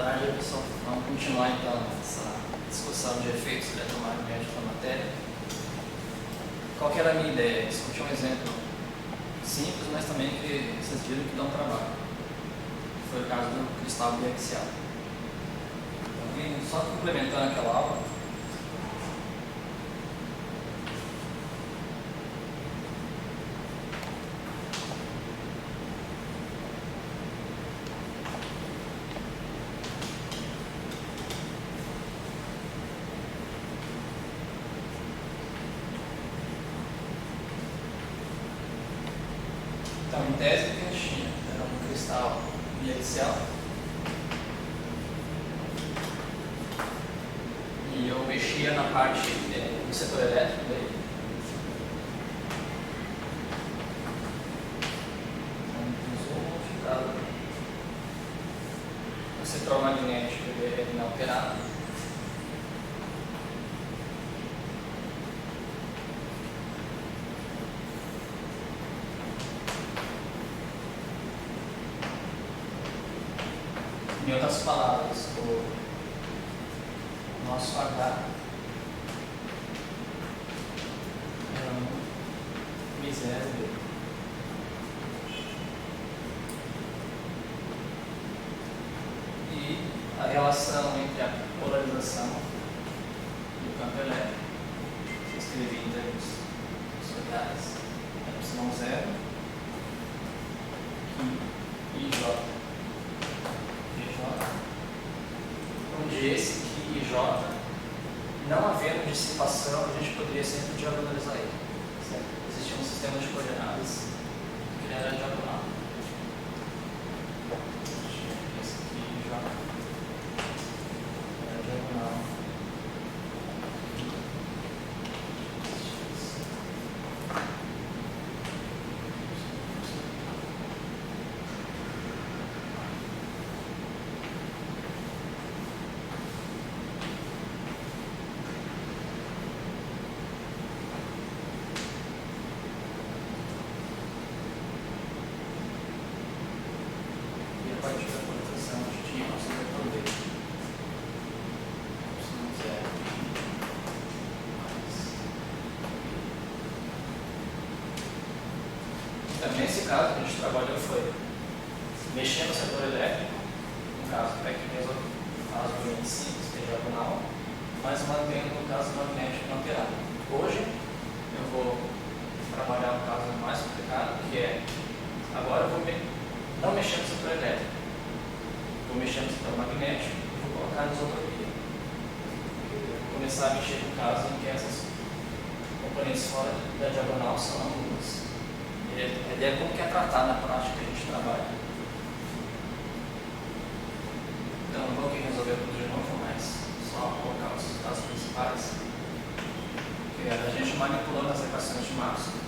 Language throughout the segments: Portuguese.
tarde, pessoal. Vamos continuar então essa discussão de efeitos eletromagnéticos na matéria. Qual que era a minha ideia? Discutir um exemplo simples, mas também que vocês viram que dá um trabalho. Foi o caso do cristal biaxial. Então, só complementando aquela aula, então, em tese, o que a gente tinha era um cristal biaxial e eu mexia na parte do setor elétrico dele. Então, o setor magnético ele é inalterado. Em outras palavras, o nosso H é um miséria dele. E a relação entre a polarização e o campo elétrico, se escrevi em termos vectoriais, é Y0 e J. Onde esse aqui e J, não havendo dissipação, a gente poderia sempre diagonalizar ele. Certo? Existia um sistema de coordenadas que era diagonal. Esse aqui e J era diagonal. Nesse caso, que a gente trabalhou foi mexer no setor elétrico, no caso, para que resolve razoavelmente simples, que é diagonal, mas mantendo o caso magnético alterado. Hoje, eu vou trabalhar um caso mais complicado, que é, agora eu vou não mexer no setor elétrico, vou mexer no setor magnético e vou colocar anisotropia. Eu vou começar a mexer no caso em que essas componentes fora da diagonal são nulas. A ideia é como que é tratar na prática que a gente trabalha. Então, não vou aqui resolver tudo de novo, mas só colocar os casos principais. Que era a gente manipulando as equações de Maxwell.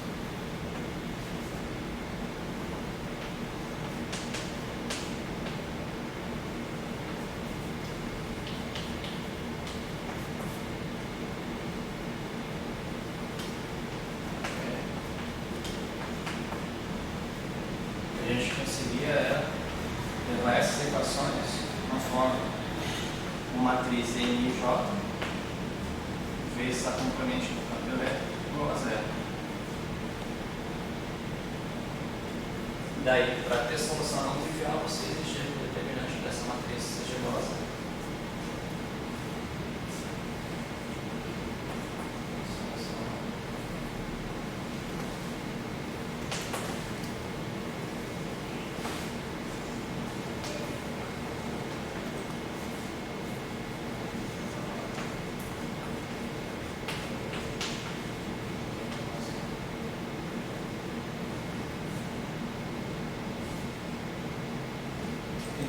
A gente conseguia levar essas equações de uma forma, uma matriz N e J, vezes a componente do campo elétrico igual a zero. Daí, para ter solução não trivial, você exigir que o determinante dessa matriz seja igual a zero.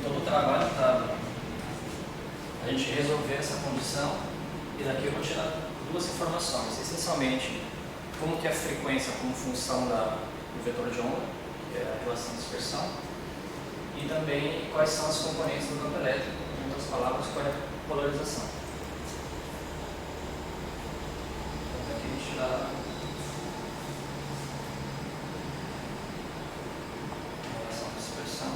Todo o trabalho estava a gente resolver essa condição e daqui eu vou tirar duas informações, essencialmente como que é a frequência como função do vetor de onda, que é a relação de dispersão, e também quais são as componentes do campo elétrico, em outras palavras, qual é a polarização. Então aqui a gente dá a relação de dispersão.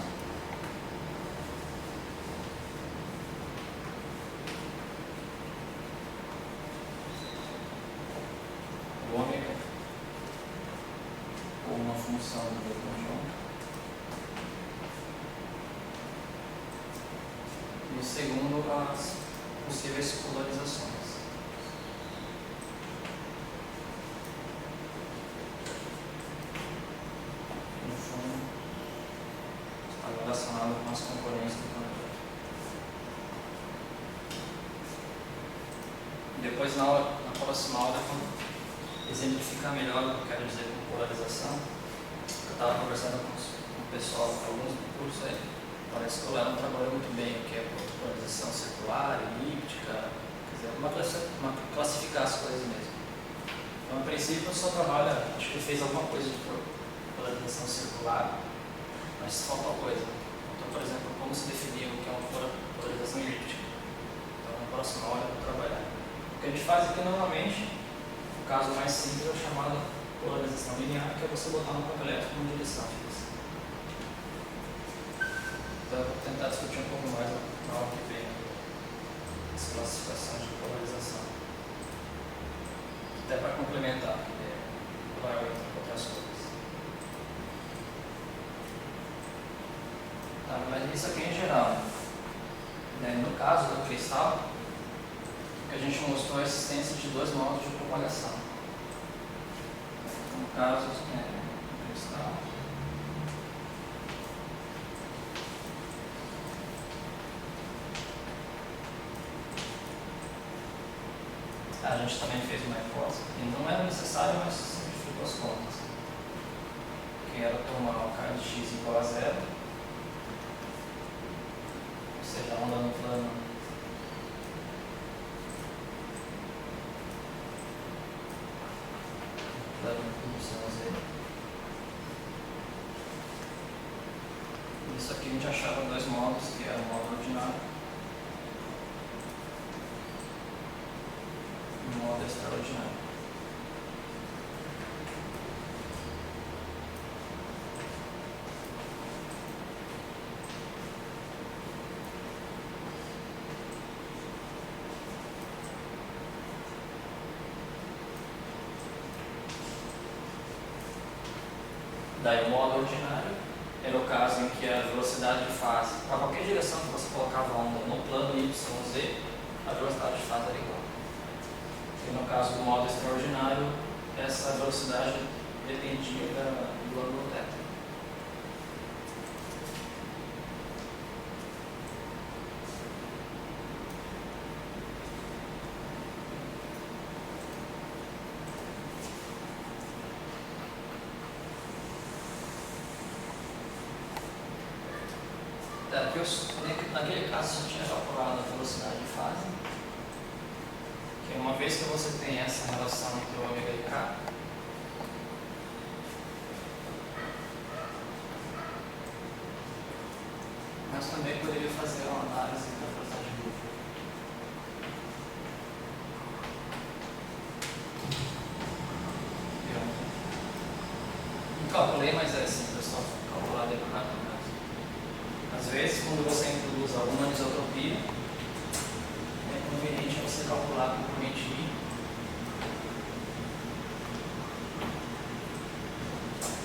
segundo as possíveis polarizações. No fundo, está relacionado com as componentes do projeto. Depois, na próxima aula, eu vou exemplificar melhor o que eu quero dizer com polarização. Eu estava conversando com o pessoal, com alguns do curso aí, parece que o Leandro trabalhou muito bem o que é polarização circular, elíptica, quer dizer, classificar as coisas mesmo. Então, a princípio, eu só trabalho, acho que ele fez alguma coisa de polarização circular, mas falta uma coisa. Então, por exemplo, como se definir o que é uma polarização elíptica. Então, na próxima aula eu vou trabalhar. O que a gente faz aqui normalmente, o caso mais simples é o chamado polarização linear, que é você botar um campo elétrico numa direção fixa. Então eu vou tentar discutir um pouco mais na aula que vem as classificações de polarização. Até para complementar, porque vai entre outras coisas. Tá, mas isso aqui em geral. Né? No caso do cristal, a gente mostrou a existência de dois modos de propagação. No caso, do cristal. A gente também fez uma hipótese, que não era necessário, mas simplificou as contas. Que era tomar o k de x igual a zero, ou seja, a onda no plano isso aqui a gente achava dois modos, que era o modo ordinário e o modo extraordinário. Daí o modo ordinário era o caso em que a velocidade de fase, para qualquer direção que você colocava a onda no plano YZ, a velocidade de fase era igual. E no caso do modo extraordinário, essa velocidade dependia do ângulo θ. Naquele caso, você tinha calculado a velocidade de fase, que uma vez que você tem essa relação entre o ômega e k, nós também poderia fazer uma análise da velocidade de luz. Não calculei, mas é simples, só calcular errado. Às vezes, quando você introduz alguma anisotropia, é conveniente você calcular a componente I.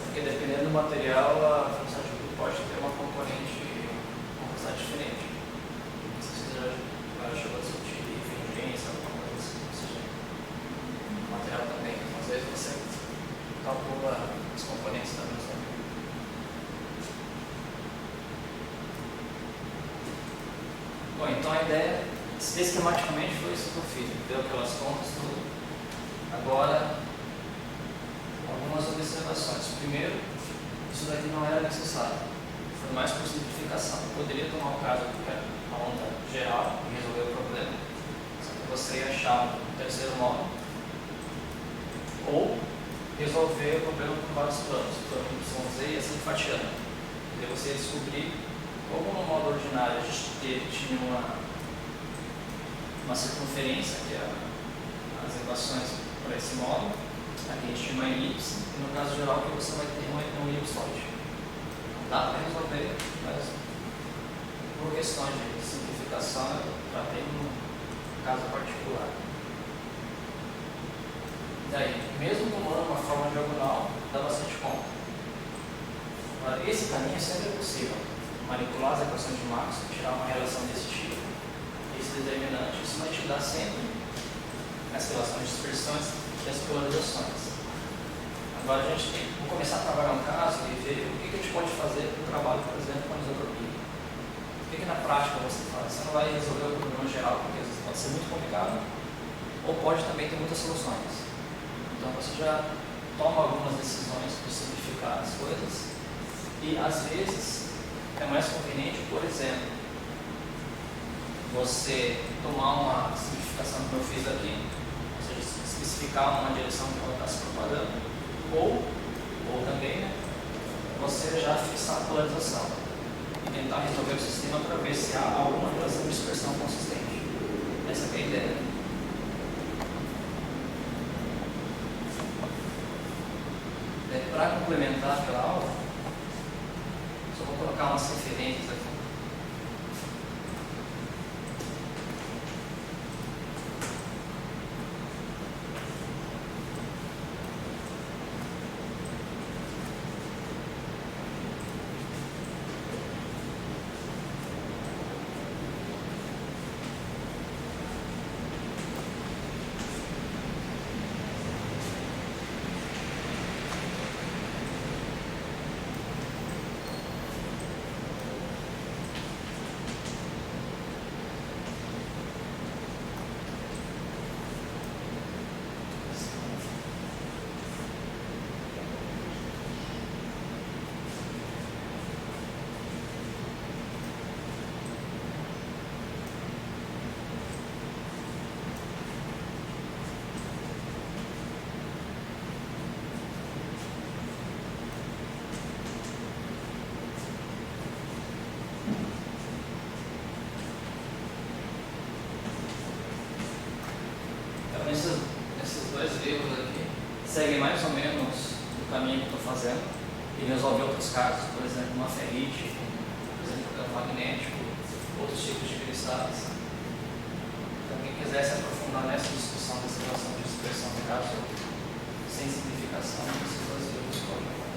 Porque dependendo do material, a velocidade de luz pode ter uma componente, uma velocidade diferente. Não sei se você já chegou a discutir divergência, alguma coisa assim, ou seja, o material também. Às vezes você calcula os componentes da velocidade de luz. Bom, então a ideia, esquematicamente, foi isso que eu fiz. Deu aquelas contas, tudo. Agora, algumas observações. Primeiro, isso daqui não era necessário. Foi mais por simplificação. Eu poderia tomar o caso que era uma onda geral e resolver o problema. Só que você ia achar um terceiro modo. Ou resolver o problema com vários planos. Plano YZ e assim fatiando. E daí você ia descobrir como no modo ordinário a gente tinha uma circunferência, que é as equações para esse modo, aqui a gente tinha uma elipse, e no caso geral que você vai ter uma elipsoide. Não dá para resolver, mas por questões de simplificação eu tratei num caso particular. Daí, mesmo tomando uma forma diagonal, dá bastante conta. Agora, esse caminho sempre é possível. manipular as equações de Maxwell, tirar uma relação desse tipo, esse determinante, isso vai te dar sempre essa relação de dispersões e as polarizações. Agora a gente vamos começar a trabalhar um caso e ver o que a gente pode fazer para o trabalho, por exemplo, com anisotropia. O que na prática você faz? Você não vai resolver o problema geral, porque às vezes pode ser muito complicado, ou pode também ter muitas soluções. Então você já toma algumas decisões para simplificar as coisas e às vezes é mais conveniente, por exemplo, você tomar uma simplificação como eu fiz aqui, ou seja, especificar uma direção que ela está se propagando, ou também, né, você já fixar a polarização e tentar resolver o sistema para ver se há alguma relação de dispersão consistente. Essa é a ideia. Para complementar aquela aula, só vou colocar umas referências aqui. Esses dois livros aqui seguem mais ou menos o caminho que eu estou fazendo e resolver outros casos, por exemplo, uma ferrite, por exemplo, campo magnético, outros tipos de cristais. Então, quem quiser se aprofundar nessa discussão dessa relação de dispersão de caso sem simplificação, esses dois livros podem acompanhar.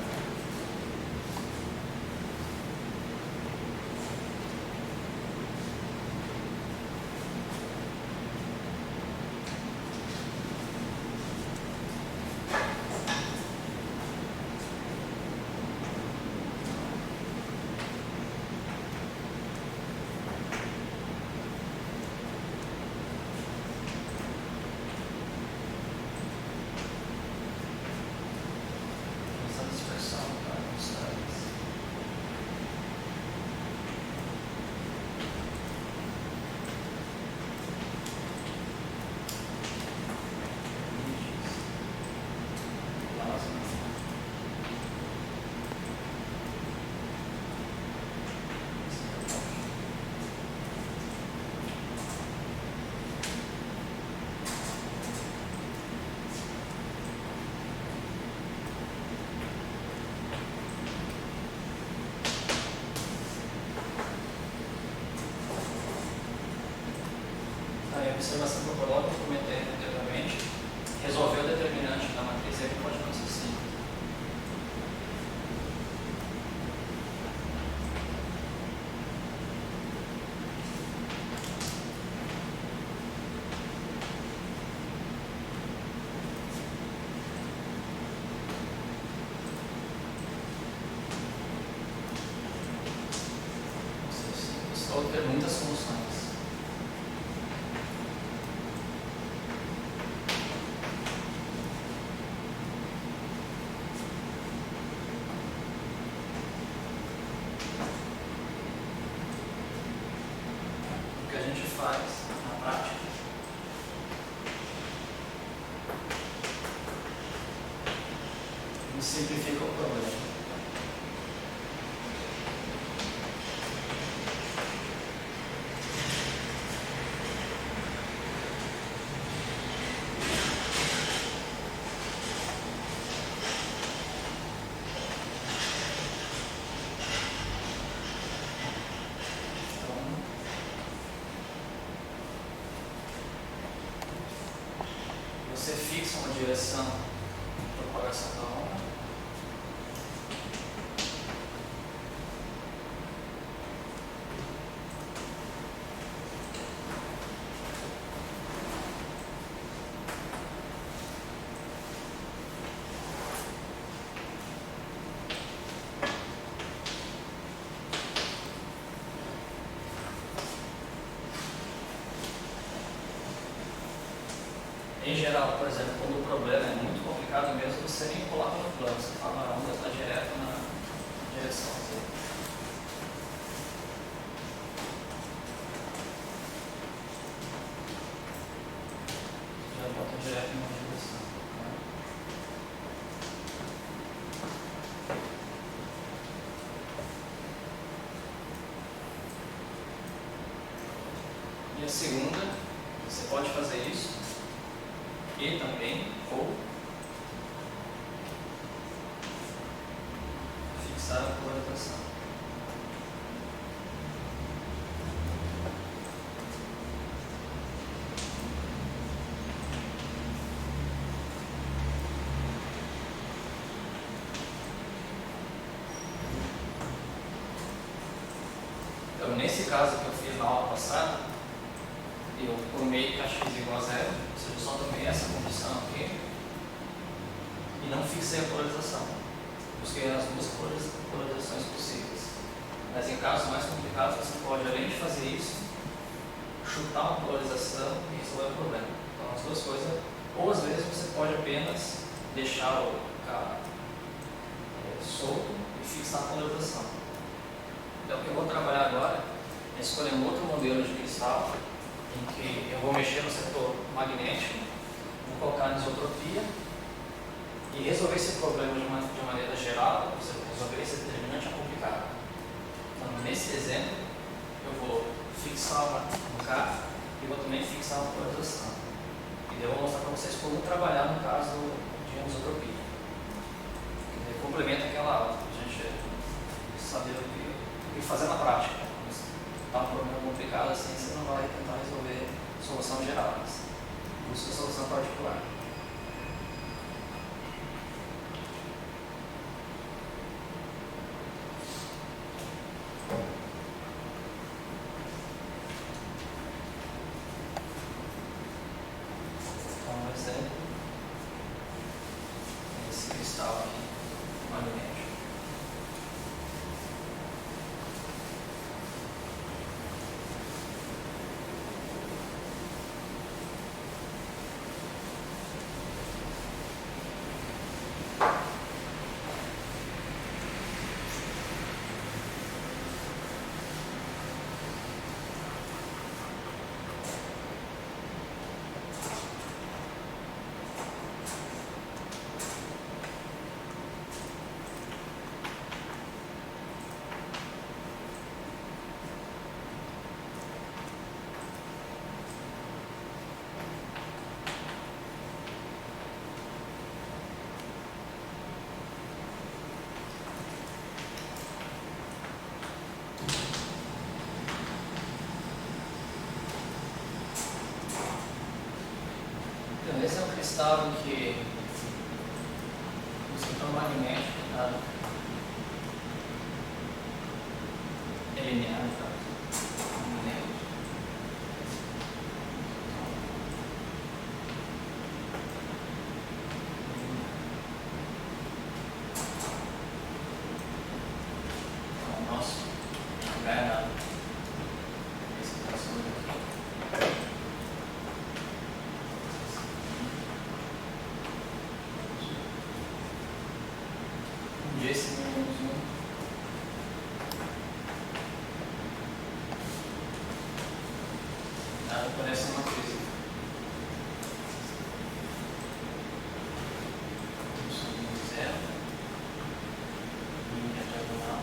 A observação que eu coloco, eu comentei anteriormente, resolver o determinante da matriz ele pode não ser simples. Ou ter muitas soluções. O que a gente faz na prática simplifica o problema. Você fixa uma direção de propagação da onda. Em geral, por exemplo, quando o problema é muito complicado mesmo, você nem coloca no plano, você fala a onda está direto na direção. Já bota direto na direção. E a segunda, você pode fazer isso e também, ou fixar a polarização. Então, nesse caso que eu fiz na aula passada, eu tomei que a x igual a zero, ou seja, eu só tomei essa condição aqui e não fixei a polarização. Busquei as duas polarizações possíveis. Mas em casos mais complicados, você pode, além de fazer isso, chutar uma polarização e resolver o problema. Então, as duas coisas, ou às vezes você pode apenas deixar o cara solto e fixar a polarização. Então, o que eu vou trabalhar agora é escolher um outro modelo de cristal em que eu vou mexer no setor magnético, vou colocar a anisotropia e resolver esse problema de maneira geral, ou seja, resolver esse determinante é complicado. Então, nesse exemplo, eu vou fixar um K e vou também fixar uma polarização. E eu vou mostrar para vocês como trabalhar no caso de anisotropia. Que complementa aquela aula, para a gente saber o que fazer na prática. Está um problema complicado assim, você não vai tentar resolver solução geral, mas busca solução particular. Então, um exemplo, esse cristal aqui, magnético. Então, esse é um cristal em que o setor magnético é linear, tá? Então, nosso lugar é nada. Esse próximo aqui. Esse menos 1 nada parece uma coisa. Zero. Linha diagonal.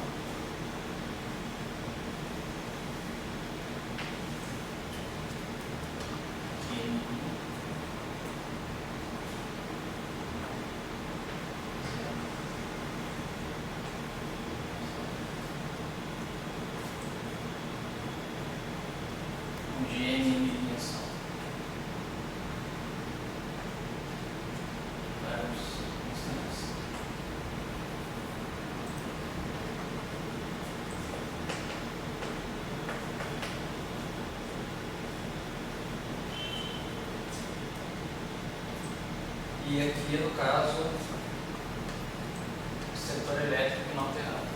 Aqui. De N dimensão. Vários instantes. E aqui, no caso, o setor elétrico não alterado.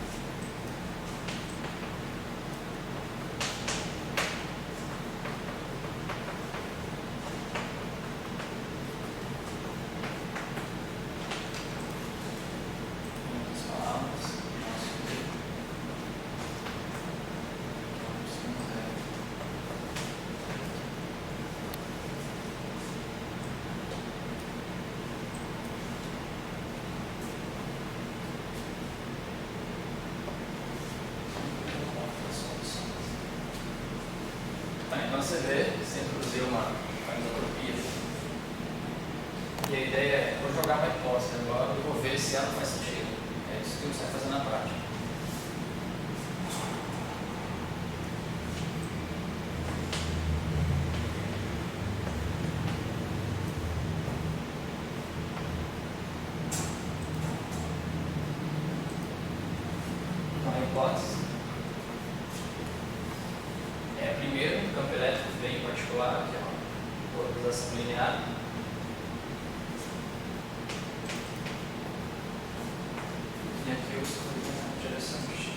Então você vê, você introduziu uma isotropia. E a ideia é, vou jogar uma hipótese agora, eu vou ver se ela faz sentido. É isso que você vai fazer na prática. Então a hipótese é, primeiro, um campo elétrico bem particular, que é uma polarização linear. E aqui eu escolhi a direção X.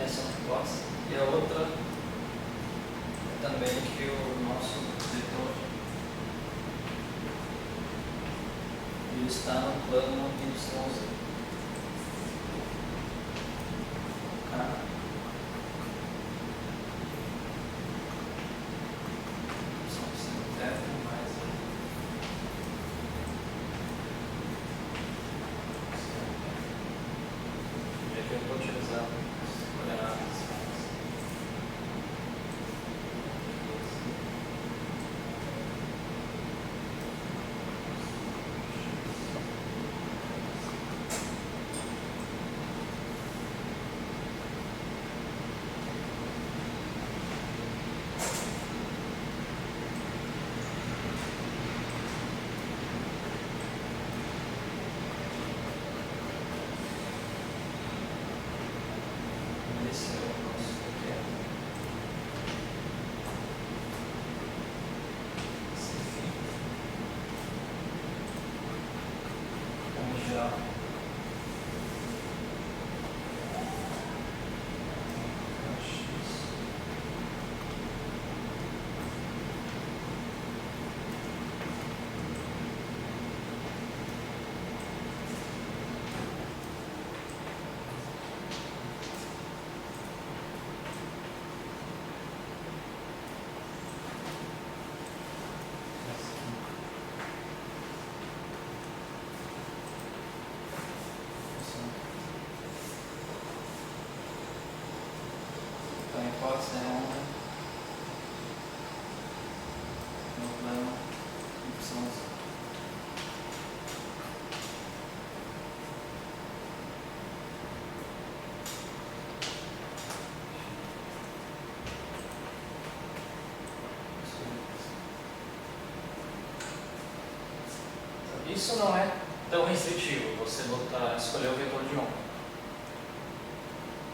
Essa é uma hipótese. E a outra é também que o nosso vetor ele está no plano YZ. Eu vou utilizar coordenadas. Esse é o nosso projeto. Esse aqui. Vamos girar. Então a hipótese é onda no plano YZ. Isso não é tão restritivo, você escolher o vetor de onda.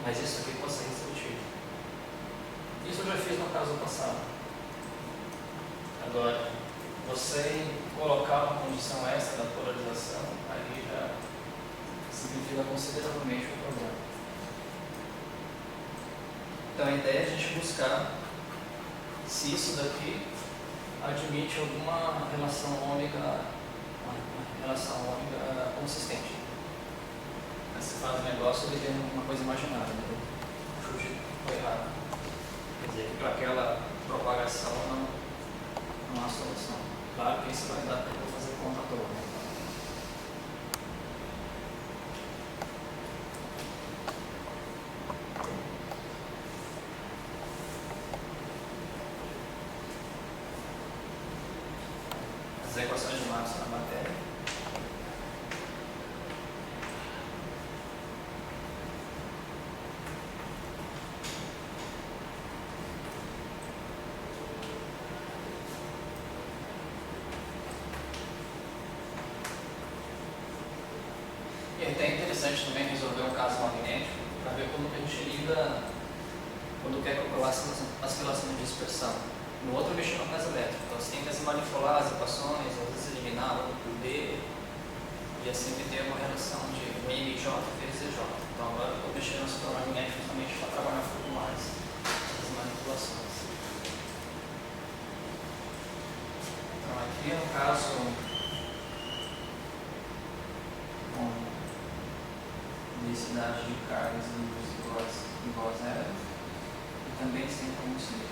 Mas isso aqui pode ser restritivo. Isso eu já fiz no caso passado. Agora, você colocar uma condição extra da polarização, aí já simplifica consideravelmente o problema. Então a ideia é a gente buscar se isso daqui admite alguma relação ômega consistente. Aí você faz o negócio ele tem uma coisa imaginária, né? O chute foi errado. Quer dizer que para aquela propagação não há solução. Claro que isso vai dar para eu fazer conta toda. As equações de Maxwell na matéria. E é até interessante também resolver um caso magnético para ver como que a gente lida quando quer calcular as relações de dispersão. No outro eu mexi no caso elétrico, então você tem que manipular as equações, às vezes eliminar um por B, e assim ter uma relação de MJ vezes EJ. Então agora eu estou mexendo no setor magnético justamente para trabalhar um pouco mais as manipulações. Então aqui no caso densidade de cargas e luz igual a zero, e também sem combustíveis.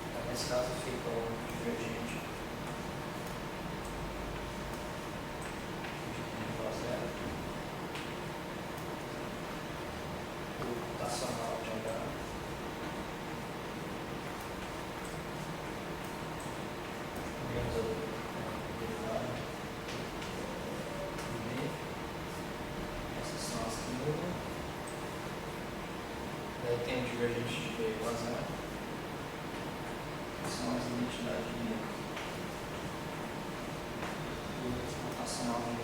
Então, nesse caso fica o divergente igual a zero, o rotacional de H menos o derivado de V. Essas são as que mudam. Daí tem o divergente de V igual a zero, que são as identidades de V. E o rotacional de V.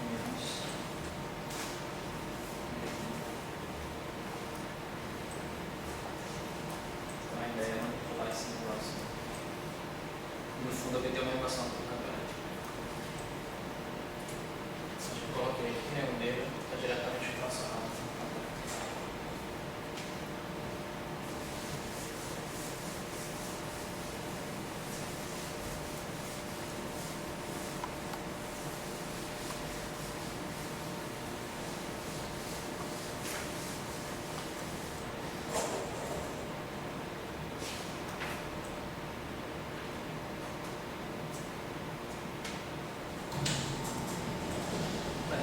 Menos então a ideia é manipular esse negócio. No fundo, obter uma equação para o campeonato. Se eu coloquei aqui, né, o meio está diretamente relacionado com o campeonato.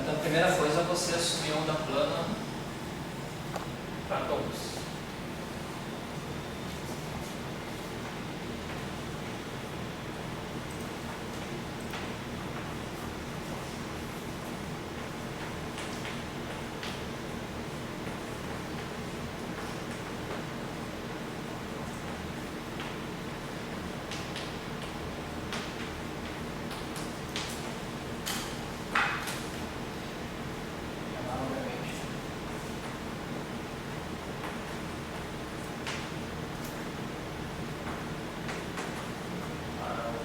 Então, a primeira coisa é você assumir onda plana para todos. Análogamente, para o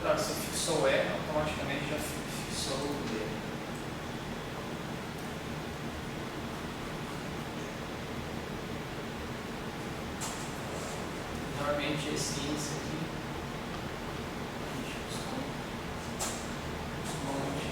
claro, se fixou o E, automaticamente já fixou o D. Normalmente esse índice aqui a gente costuma manter.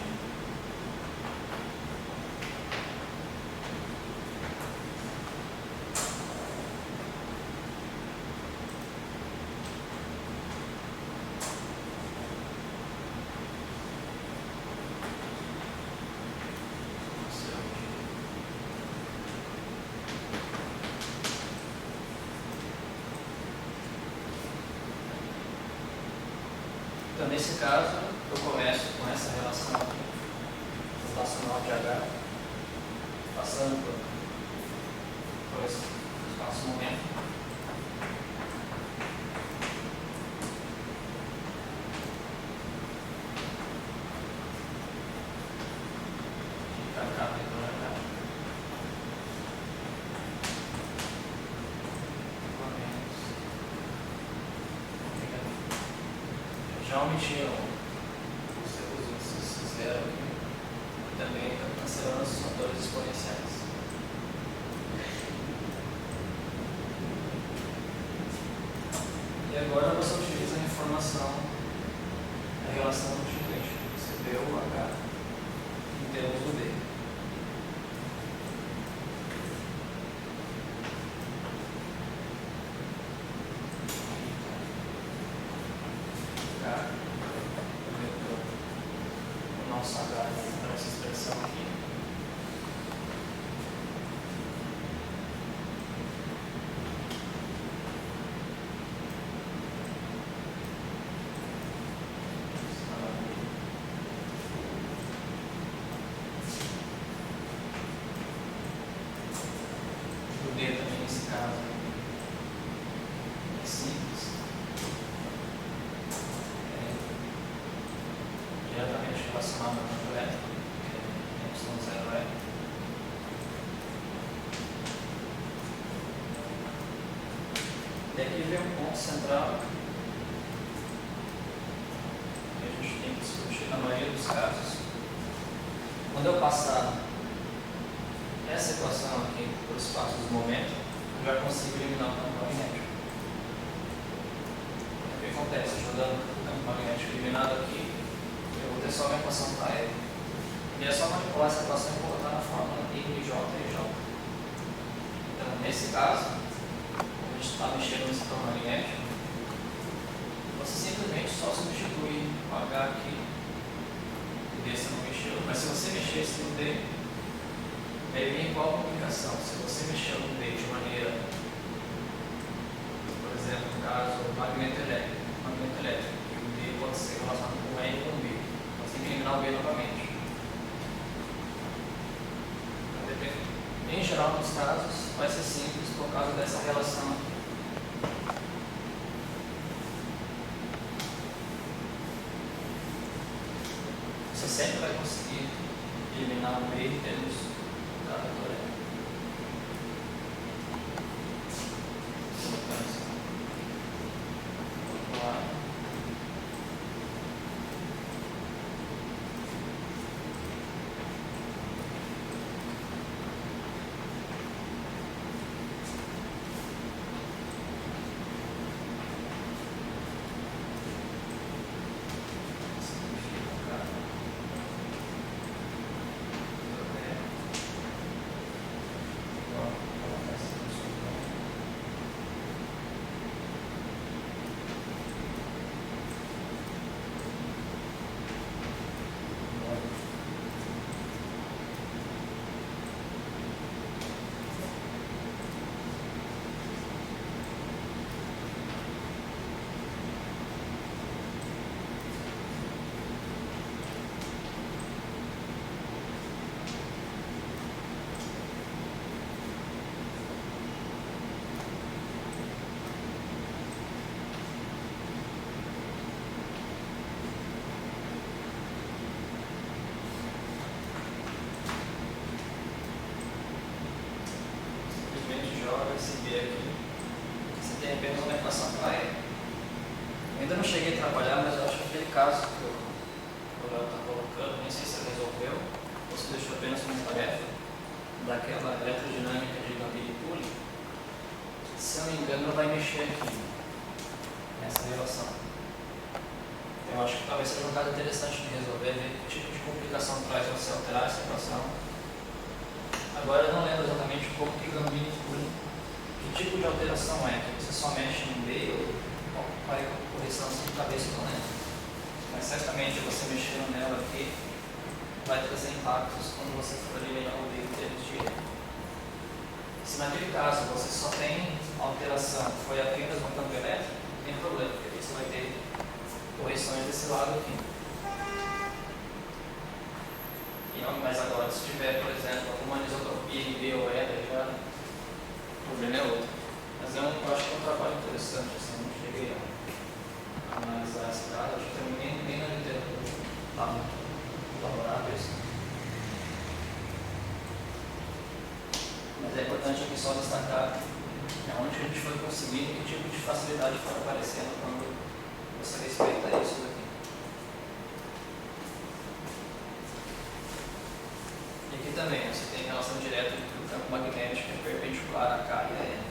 Então, nesse caso, eu começo com essa relação aqui, rotacional de H, passando por esse espaço-momento. Para cá, dentro da H. Já omitiram os índices zero aqui, e também cancelando os fatores exponenciais. E agora você utiliza a informação da relação constituinte. Você vê o H em termos do D. O nosso H para essa expressão aqui. O D também nesse caso é simples. Diretamente relacionado ao campo elétrico, que é Y0E. E aqui vem um ponto central na maioria dos casos, quando eu passar essa equação aqui por espaço do momento, eu já consigo eliminar o campo magnético. O que acontece? Jogando o campo magnético eliminado aqui, eu vou ter só uma equação para ele. E é só manipular essa equação e colocar na fórmula I, J e J. Então, nesse caso, quando a gente está mexendo nesse campo magnético, você simplesmente só substitui o H aqui. O D você não mexeu. Mas se você mexesse no D, ele vem qual complicação? Se você mexer no D de maneira, por exemplo, no caso, magneto elétrico, e o D pode ser relacionado com E e com B. Você tem que eliminar o B novamente. Em geral, nos casos, vai ser simples por causa dessa relação aqui. Você sempre vai conseguir eliminar o B em termos da teoria. Outro lado. Esse B aqui, você tem apenas uma equação para E. Eu ainda não cheguei a trabalhar, mas eu acho que aquele caso que o Léo está colocando, nem sei se ele resolveu, ou se deixou apenas uma tarefa, daquela eletrodinâmica de Gambit e Pulling, se eu não me engano, ela vai mexer aqui, nessa relação. Eu acho que talvez seja um caso interessante de resolver, ver que tipo de complicação traz você alterar essa equação. Agora eu não lembro exatamente como que Gambit e Pulling, que tipo de alteração é, que você só mexe no B ou para correção assim de cabeça, não lembro. Mas certamente você mexendo nela aqui vai trazer impactos quando você for eliminar o B em termos de E. Se naquele caso você só tem alteração que foi apenas no campo elétrico, não tem problema, porque você vai ter correções desse lado aqui. Mas agora, se tiver, por exemplo, alguma anisotropia em B ou E, já o problema é outro. Mas eu acho que é um trabalho interessante, assim, eu não cheguei a analisar esse caso, acho que também nem na literatura está muito favorável isso. Mas é importante aqui só destacar onde a gente foi conseguindo e que tipo de facilidade foi aparecendo quando você respeita isso daqui. E aqui também você tem relação direta entre o campo magnético que é perpendicular a K e a N.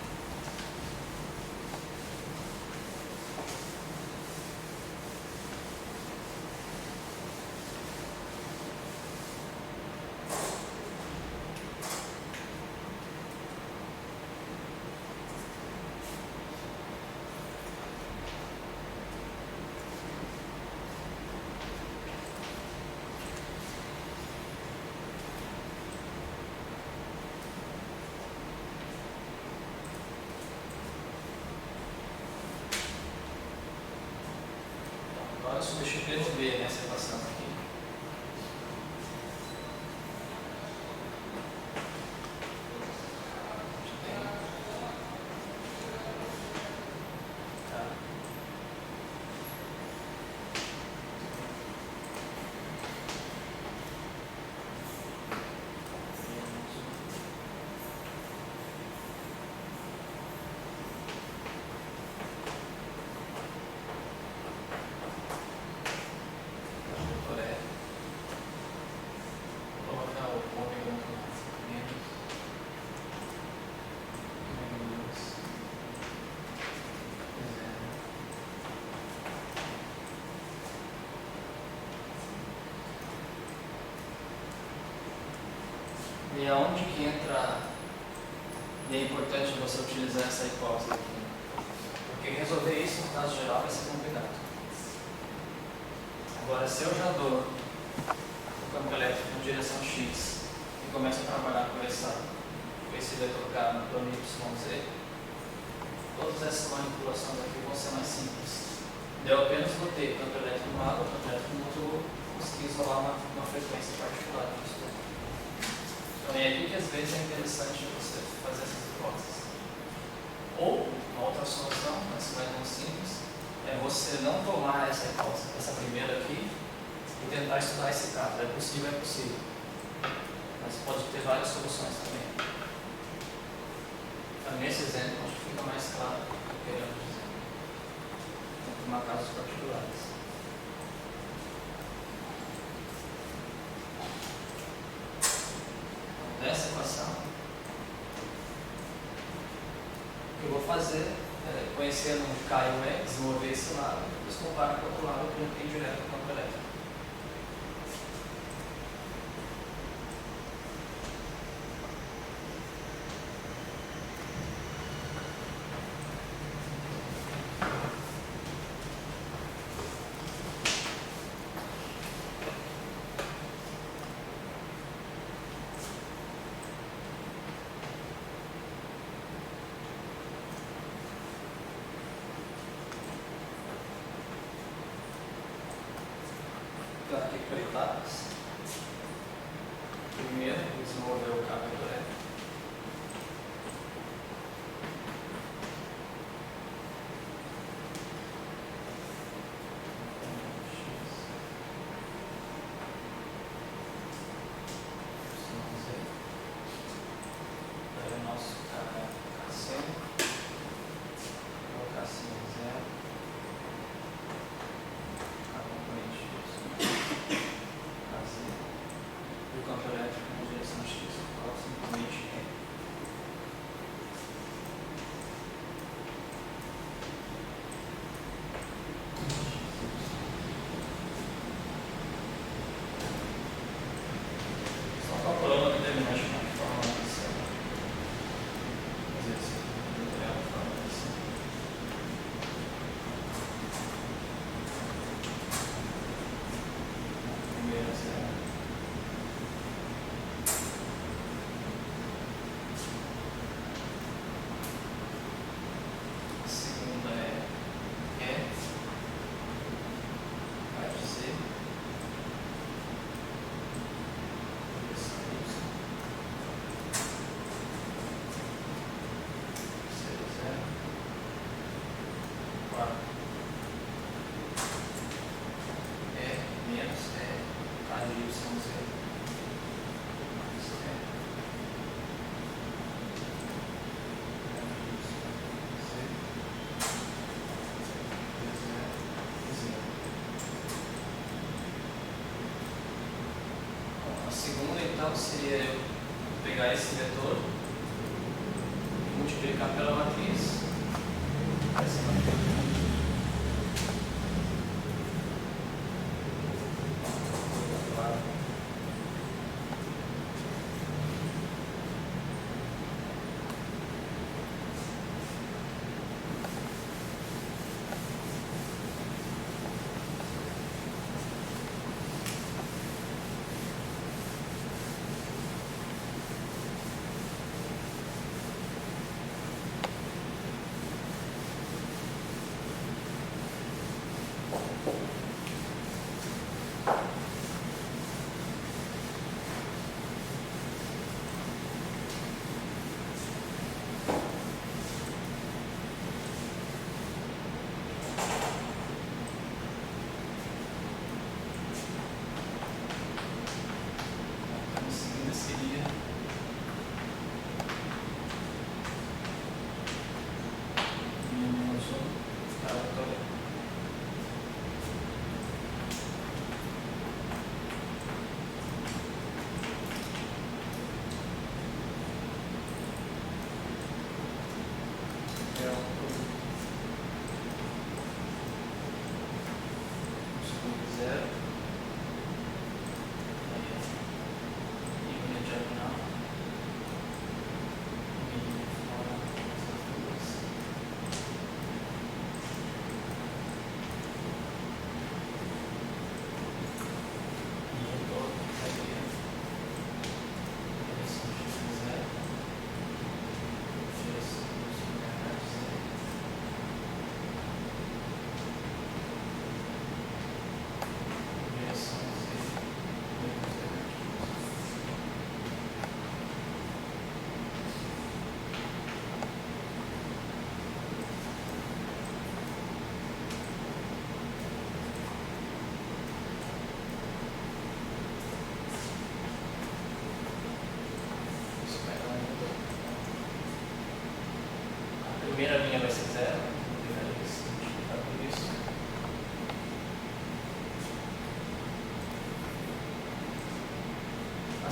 Agora eu substituí no B nessa equação aqui. E aonde que entra, e é importante você utilizar essa hipótese aqui? Porque resolver isso no caso geral vai ser complicado. Agora, se eu já dou o campo elétrico em direção X e começo a trabalhar com esse vetor K no plano YZ, todas essas manipulações aqui vão ser mais simples. Eu apenas botei o campo elétrico no lado, o campo elétrico no outro, consegui isolar uma frequência particular disso. Então é aqui que às vezes é interessante você fazer essas hipóteses. Ou, uma outra solução, mas não é tão simples, é você não tomar essa hipótese, essa primeira aqui, e tentar estudar esse caso. É possível, é possível. Mas pode ter várias soluções também. Então, nesse exemplo, acho que fica mais claro o que eu quero dizer. Tem que tomar casos particulares. Dessa equação, o que eu vou fazer é, conhecendo onde cai o E, desenvolver esse lado, depois comparar com o outro lado que não tem direto com o campo elétrico. Então, aqui por etapas. Primeiro, desenvolver o cabo elétrico. Daí o nosso cara K100, colocar assim 0. O campo elétrico na direção X, qual simplesmente é. Só calculando a determinante de uma forma assim. Às vezes, é uma forma assim. Primeira zero. Segunda é E, vai de Z, direção Y, C0, 4, E menos E, vai de Y0, mais E. A segunda, então, seria eu pegar esse vetor e multiplicar pela matriz. Essa matriz.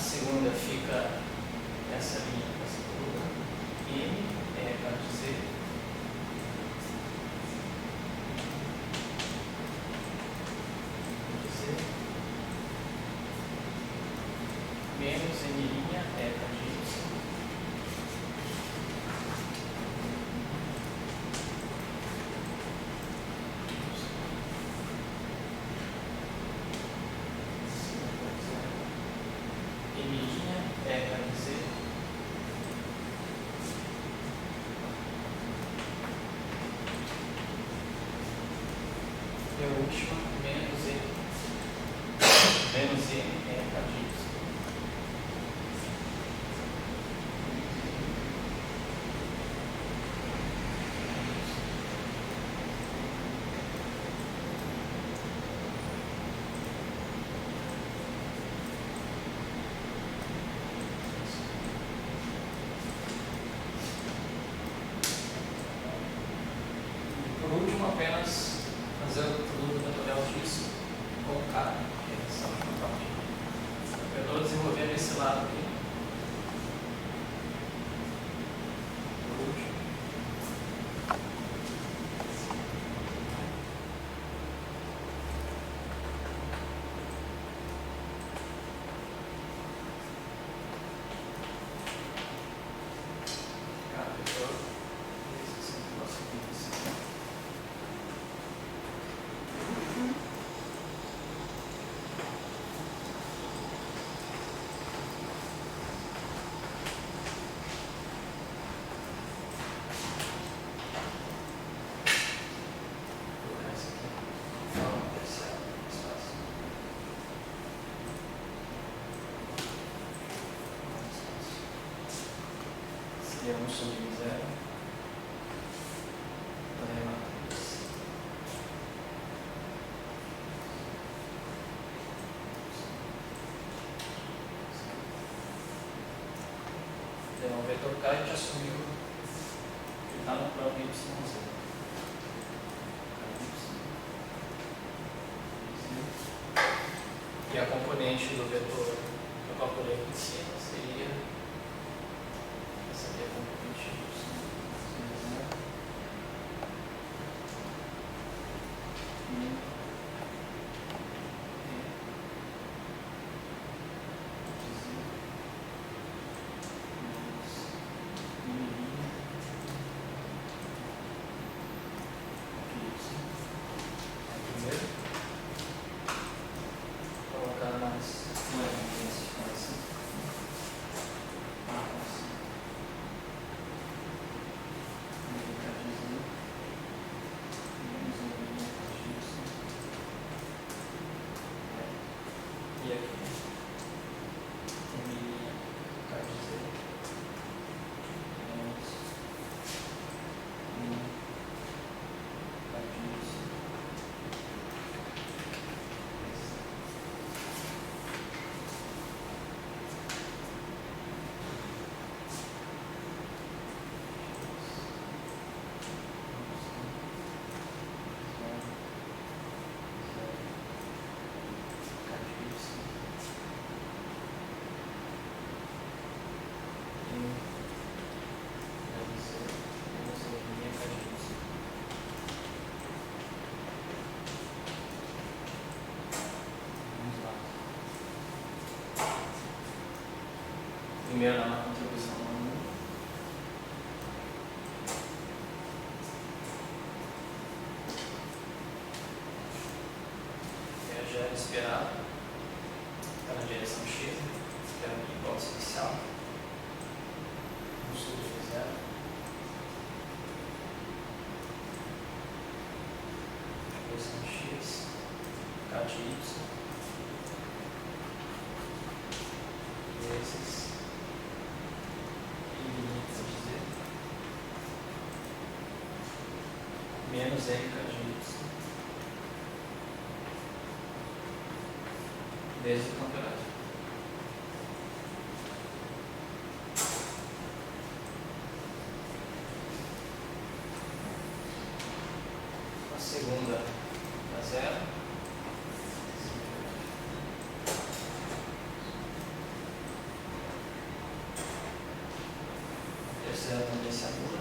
segunda fica essa linha com essa coluna M, para dizer menos M' para de Y. E a última, menos M para de Y. Por último, apenas fazer o produto vetorial disso com o K, que é essa última parte. Eu estou desenvolvendo esse lado aqui. Por último. K vetor. Esse é o nosso índice. Seria 1 sobre 0 da matriz. Então, o vetor K a gente assumiu que está no plano YZ. E a componente do vetor que eu calculei aqui em cima seria essa aqui, a componente Y. E aqui, primeiro na contribuição no 1. Já era esperado, está na direção X, que era a hipótese inicial. 1 sobre 0. Direção X, K de Y. Vezes menos M K de Y vezes o campeonato. A segunda dá 0. 1 distância nula.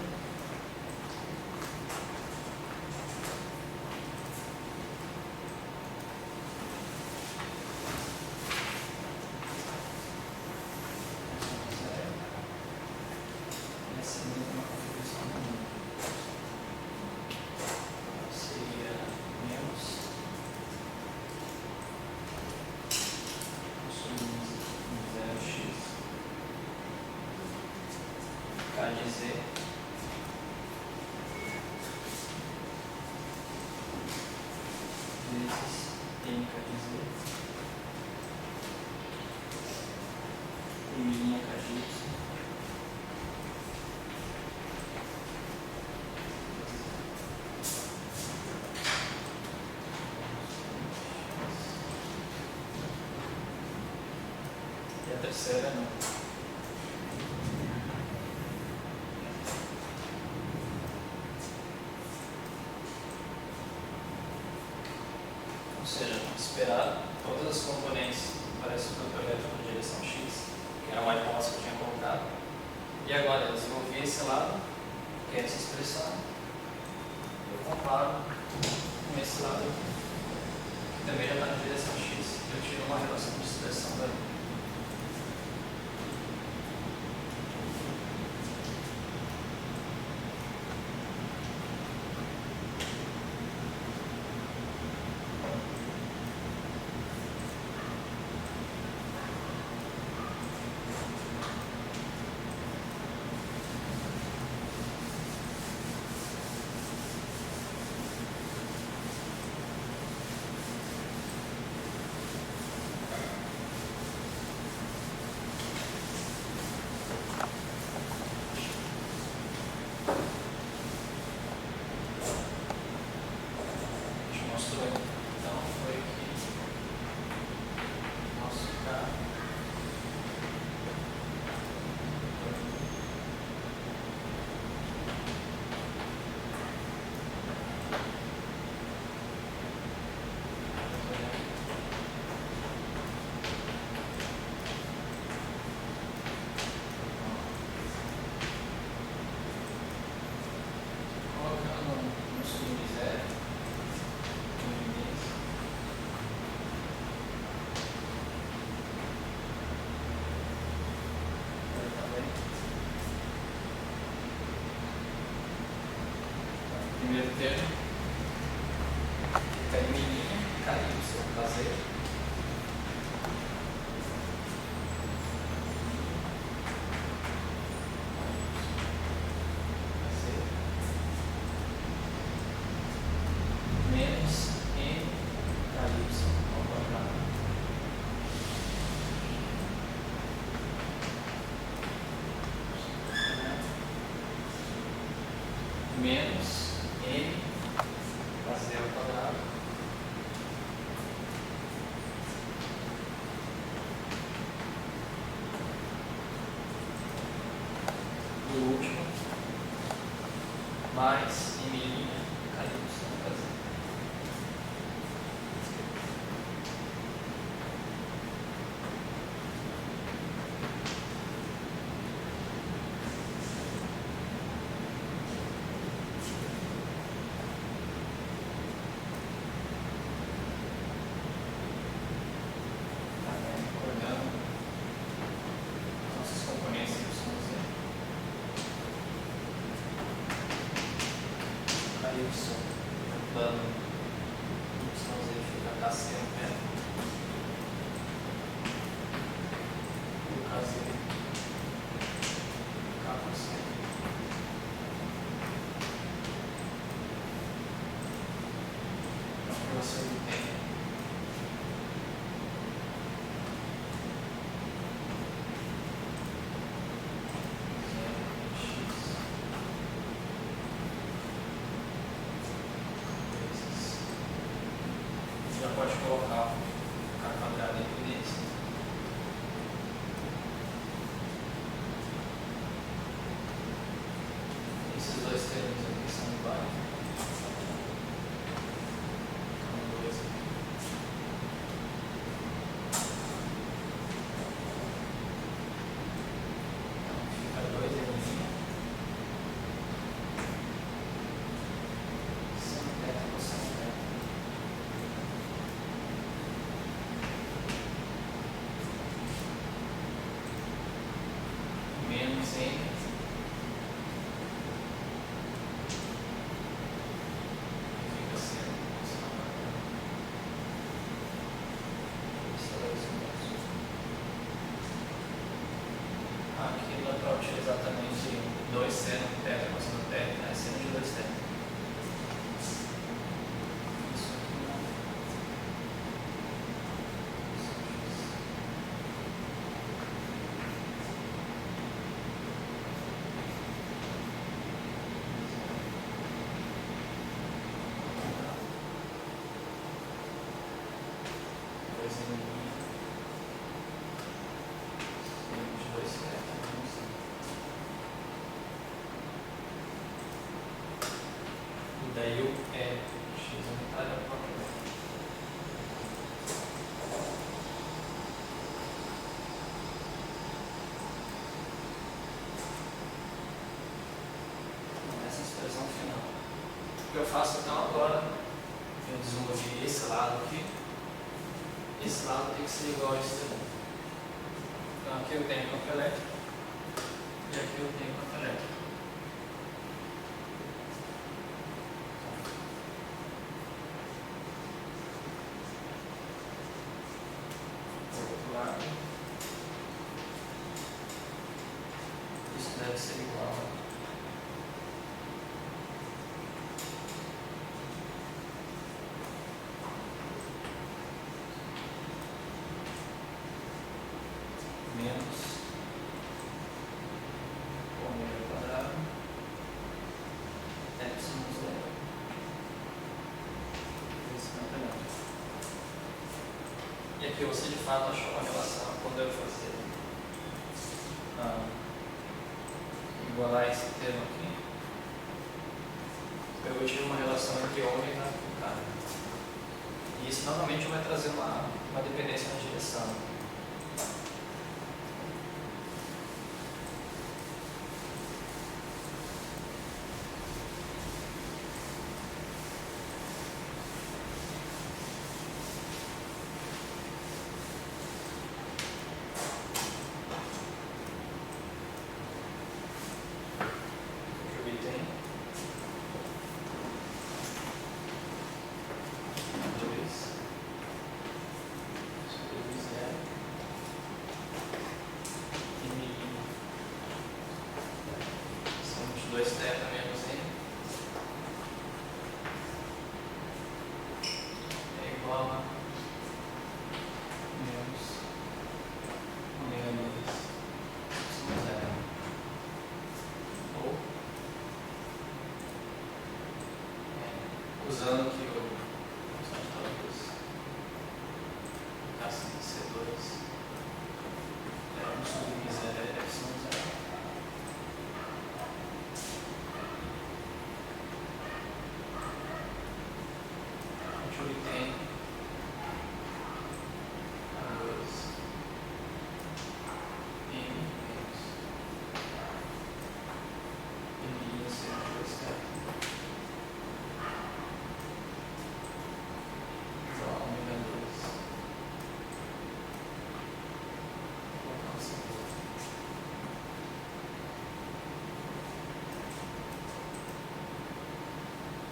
Essa mesma configuração do mundo. Seria menos consumimos 0x k de z vezes m k de z e minha k de y e a terceira não. Ou seja, esperar todas as componentes parece o campo elétrico na direção x, que era uma hipótese que eu tinha colocado. E agora eu desenvolvi esse lado, que é essa expressão, eu comparo com esse lado aqui, que também já está na direção x, eu tiro uma relação de expressão dali. Então foi aqui nosso K colocando no sub de zero. Primeiro termo, fica em milinha, KY, prazer. Menos M, KY ao quadrado. Menos M fazer ao quadrado e o último mais M' KY fazer. Y, plano YZ fica KC no pé, e o KZ K por C. Então, você obtém já pode colocar o K quadrado em evidência. Esses dois termos aqui são iguais. Então, 2 aí o x unitário é o próprio. Essa expressão final. O que eu faço então agora, eu desenvolvi esse lado aqui. Esse lado tem que ser igual a esse daqui. Então aqui eu tenho campo elétrico e aqui eu tenho campo elétrico. Do outro lado, isso deve ser igual a menos ômega quadrado epsilon zero esse campeonato. E aqui você de fato achou uma relação quando eu fazer igualar esse termo aqui. Eu tive uma relação entre ômega e k. E isso novamente vai trazer uma dependência na direção. Dois θ menos n é igual a menos ômega 2 zero. Ou usando que o assim C2 é 1 sobre zero é epsilon zero. Ele tem a 2 m menos m sendo 2 θ igual a ômega 2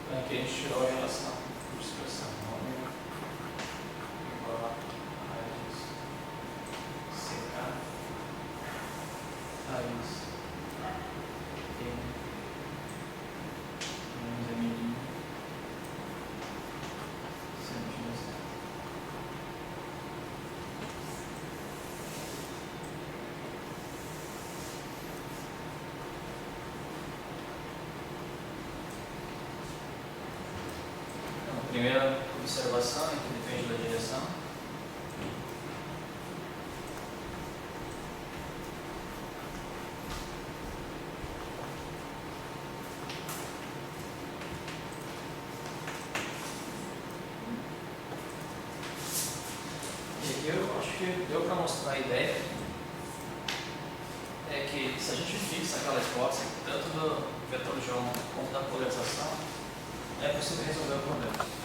então aqui a gente tirou a relação por expressão ômega igual a raiz CK raiz m menos m sendo zero. Primeira observação, que depende da direção. E aqui eu acho que deu para mostrar a ideia. É que se a gente fixa aquela hipótese, tanto do vetor de Ohm quanto da polarização, é possível resolver o problema.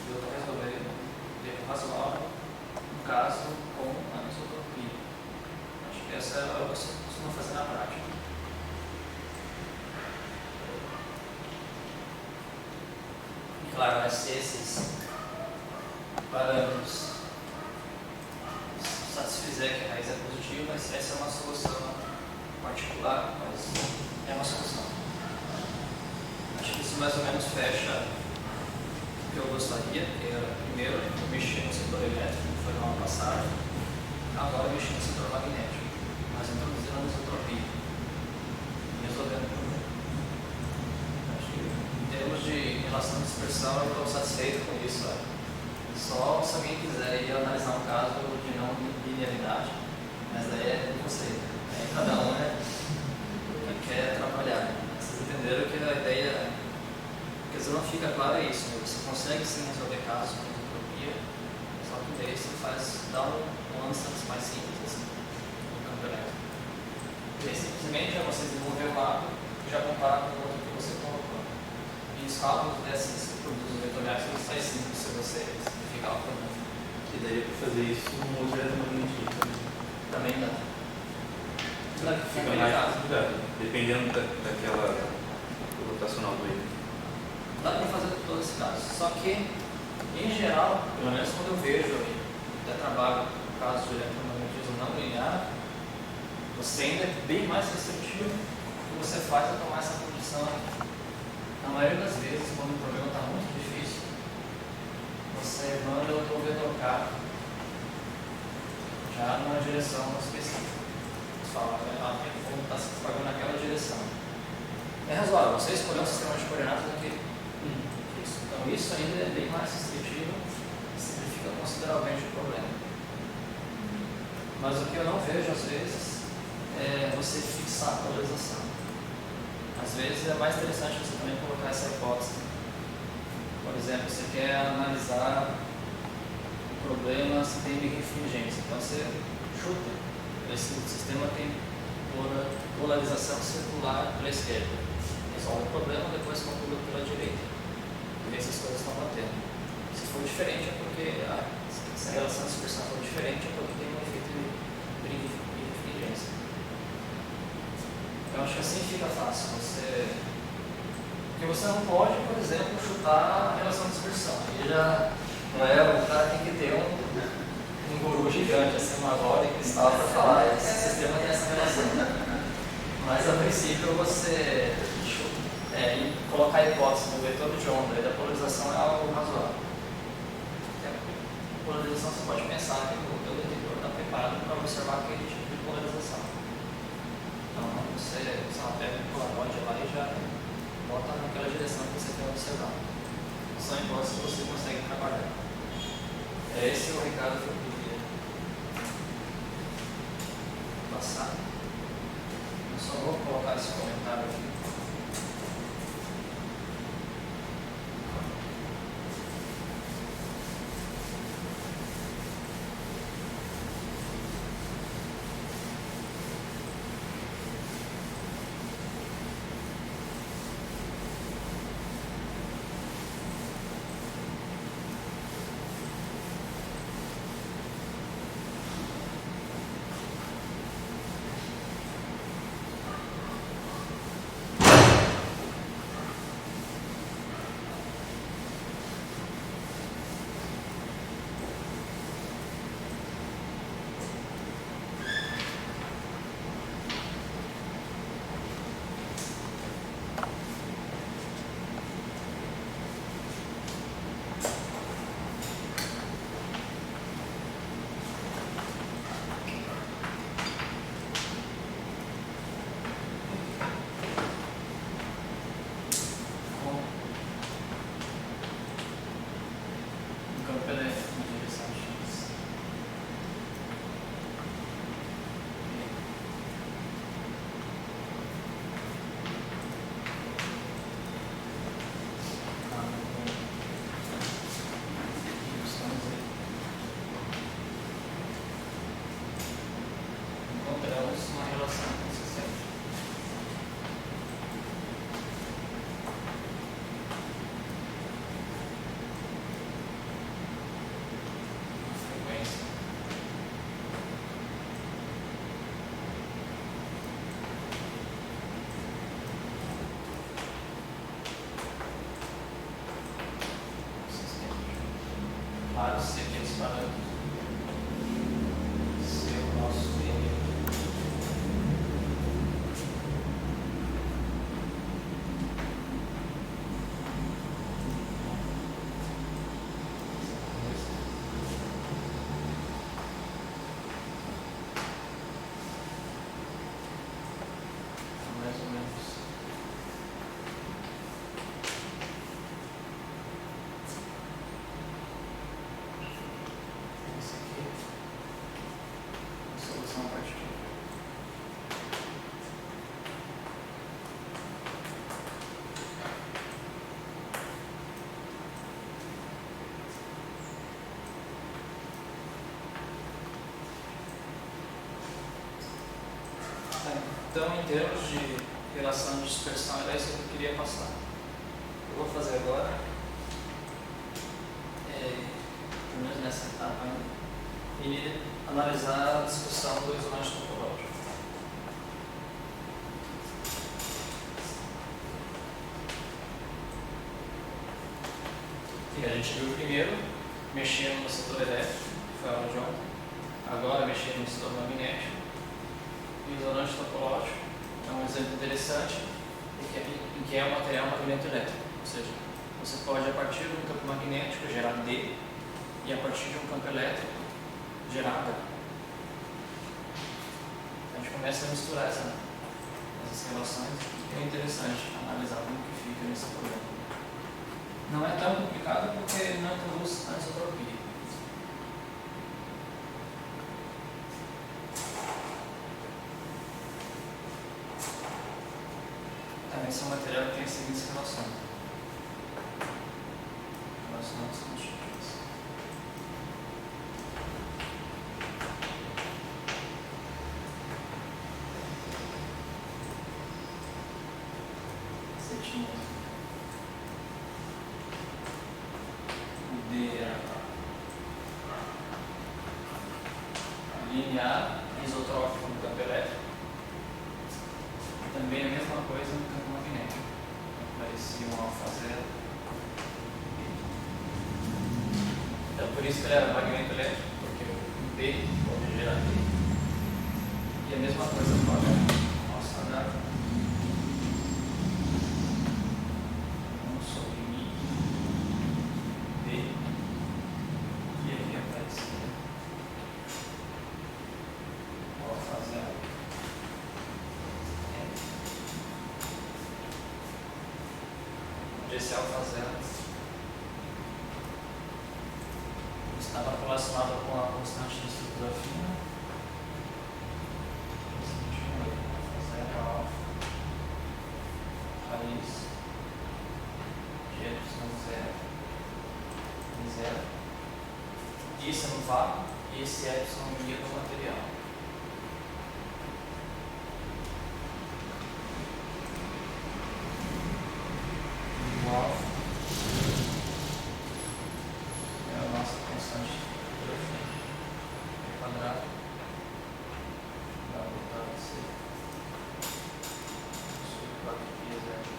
Eu vou resolver o tempo razoável, no caso, com anisotropia. Acho que essa é o que você costuma fazer na prática. E claro, se esses parâmetros satisfizer que a raiz é positiva, essa é uma solução particular, mas é uma solução. Acho que isso mais ou menos fecha o que eu gostaria, que era, primeiro, eu mexer no setor elétrico, que foi no ano passado, agora eu mexi no setor magnético, mas introduzindo a anisotropia e resolvendo o problema. Acho que, em termos de relação de dispersão, eu estou satisfeito com isso. Só se alguém quiser ir analisar um caso de não linearidade, mas daí é de você. Cada um quer atrapalhar. Vocês entenderam que a ideia, que às vezes não fica claro é isso, né? Você consegue sim resolver casos com entropia, só que daí você dá um lance mais simples assim, no campo elétrico. E aí, simplesmente é você desenvolver o lado e já comparar com o outro que você colocou. E os cálculos desses produtos vetoriais são mais simples se você simplificar o problema. E daria para fazer isso no uso eletromagnetismo também dá. Fica mais complicado, dependendo daquela rotacional do item. Dá para fazer todos esses casos. Só que, em geral, pelo menos quando eu vejo e até trabalho no caso de eletromagnetismo não linear, você ainda é bem mais restritivo do que você faz a tomar essa condição. Na maioria das vezes, quando o problema está muito difícil, você manda o teu vetor K já numa direção específica. Você fala, tem como está se propagando naquela direção. É razoável, você escolheu um sistema de coordenadas daquele. Então isso ainda é bem mais restritivo e simplifica consideravelmente o problema. Mas o que eu não vejo às vezes é você fixar a polarização. Às vezes é mais interessante você também colocar essa hipótese. Por exemplo, você quer analisar o problema se tem birrefringência. Então você chuta. Esse sistema tem polarização circular pela esquerda. Resolve o problema, depois calcula pela direita. E vê se as coisas estão batendo. Se for diferente é porque se a relação de dispersão for diferente é porque tem um efeito de birrefringência. Então acho que assim fica fácil. Porque você não pode, por exemplo, chutar a relação de dispersão. Aí já não é, o cara tem que ter um guru gigante, assim, uma bola de cristal para falar, esse sistema tem essa relação. Mas a princípio você colocar a hipótese no vetor de onda e da polarização é algo razoável. A polarização você pode pensar que o teu detector está preparado para observar aquele tipo de polarização. Então você pega o polaroide lá e já bota naquela direção que você quer observar. São hipóteses que você consegue trabalhar. Esse é o recado que eu queria passar. Eu só vou colocar esse comentário aqui. Vários CPs para ser o nosso meio. Mais ou menos. Então, em termos de relação de dispersão, era isso que eu queria passar. Eu vou fazer agora, pelo menos nessa etapa ainda, e analisar a discussão do isolante topológico. E a gente viu primeiro mexendo no setor elétrico, que foi a aula de ontem, agora mexendo no setor magnético. E o isolante topológico é um exemplo interessante em que é um material magneto-elétrico, ou seja, você pode, a partir de um campo magnético, gerar D, e a partir de um campo elétrico, gerar H. A gente começa a misturar essas relações, e é interessante analisar como que fica nesse problema. Não é tão complicado porque não introduz anisotropia. Também esse é um material que tem as seguintes relações. Relações contínuas. Você tinha o D linear, isotrópico no campo elétrico. Também a mesma coisa no campo magnético. Parecia um alfa zero. Então, por isso que ele era magneto elétrico, porque o D pode gerar D. E a mesma coisa com o H. Nossa, H. 1 sobre μ. D. E aqui aparece o alfa zero. Esse alfa zero estava relacionado com a constante de estrutura fina. Alfa zero alfa raiz de epsilon zero e zero. Isso é no vácuo e esse epsilon guia do material. É a nossa constante quadrado da voltada C sobre 4π0.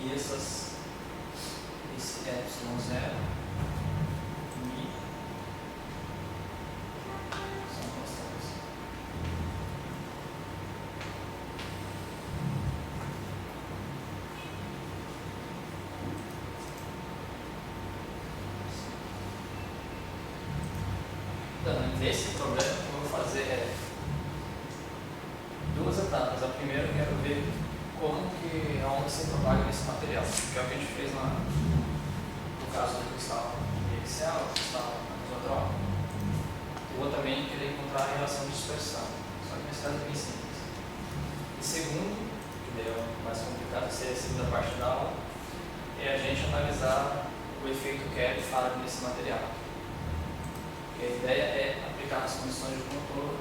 E esse epsilon zero, μ, são constantes. Então, nesse problema, o que eu vou fazer é duas etapas. A primeira, eu quero ver como que a onda se propaga nesse material, que é o que a gente fez no caso do cristal axial, do cristal isotrópico. Eu vou também querer encontrar a relação de dispersão, só que nesse caso é bem simples. E segundo, que daí é o mais complicado, seria a segunda parte da aula, é a gente analisar o efeito Kerr-Faraday nesse material. Porque a ideia é aplicar nas condições de motor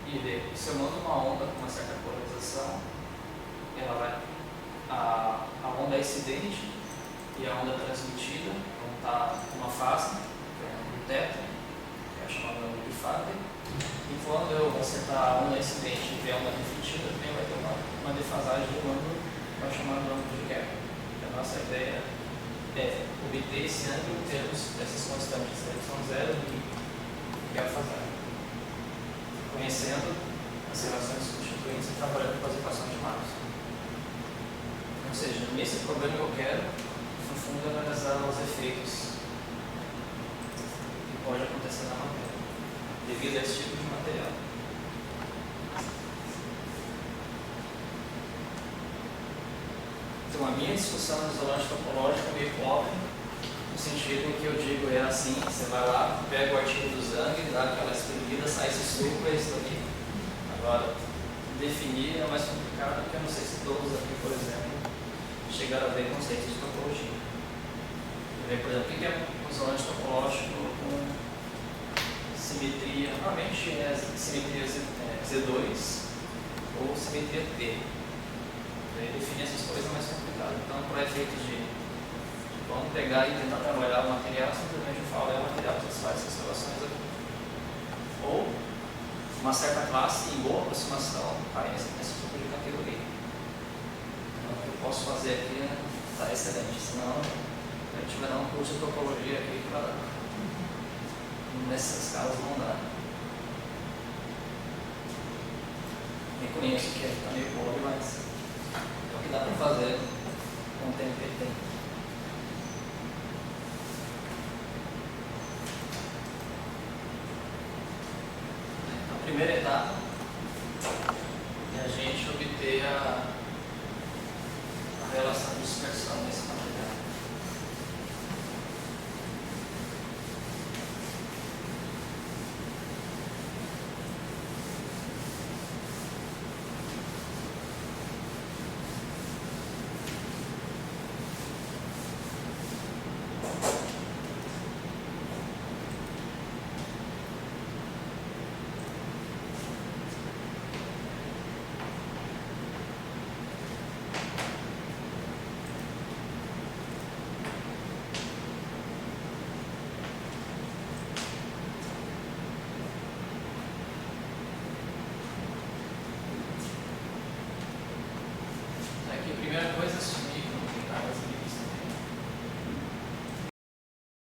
e ver se eu mando uma onda com uma certa polarização, ela vai, a onda é incidente e a onda transmitida vão estar uma fase, que é o θ, que é chamado ângulo de Faraday, e quando eu acertar a onda incidente e ver a onda refletida, também vai ter uma defasagem do ângulo, que é chamado ângulo de Kerr. A nossa ideia é obter esse ângulo em termos dessas constantes, y0 e Kerr-Faraday, conhecendo as relações constituintes e trabalhando com as equações de Maxwell. Ou seja, nesse problema eu quero, no fundo, analisar os efeitos que pode acontecer na matéria, devido a esse tipo de material. Então, a minha discussão do isolante topológico é meio óbvia, sentido que eu digo é assim, você vai lá, pega o artigo do Zhang, dá aquela espremida, sai esse suco, é isso aqui. Agora, definir é mais complicado, porque eu não sei se todos aqui, por exemplo, chegaram a ver conceitos de topologia. Por exemplo, o que é um isolante topológico com simetria? Normalmente é simetria Z2 ou simetria T. Definir essas coisas é mais complicado. Então, para efeitos de vamos pegar e tentar trabalhar o material, simplesmente eu falo, é o material que satisfaz essas relações aqui. Ou uma certa classe em boa aproximação cai nesse tipo de categoria. Então, o que eu posso fazer aqui está excelente, senão a gente vai dar um curso de topologia aqui para nessas casos não dá. Reconheço que está meio pobre, mas é o que dá para fazer com o tempo que ele tem. A primeira etapa é a gente obter a relação de dispersão nesse material.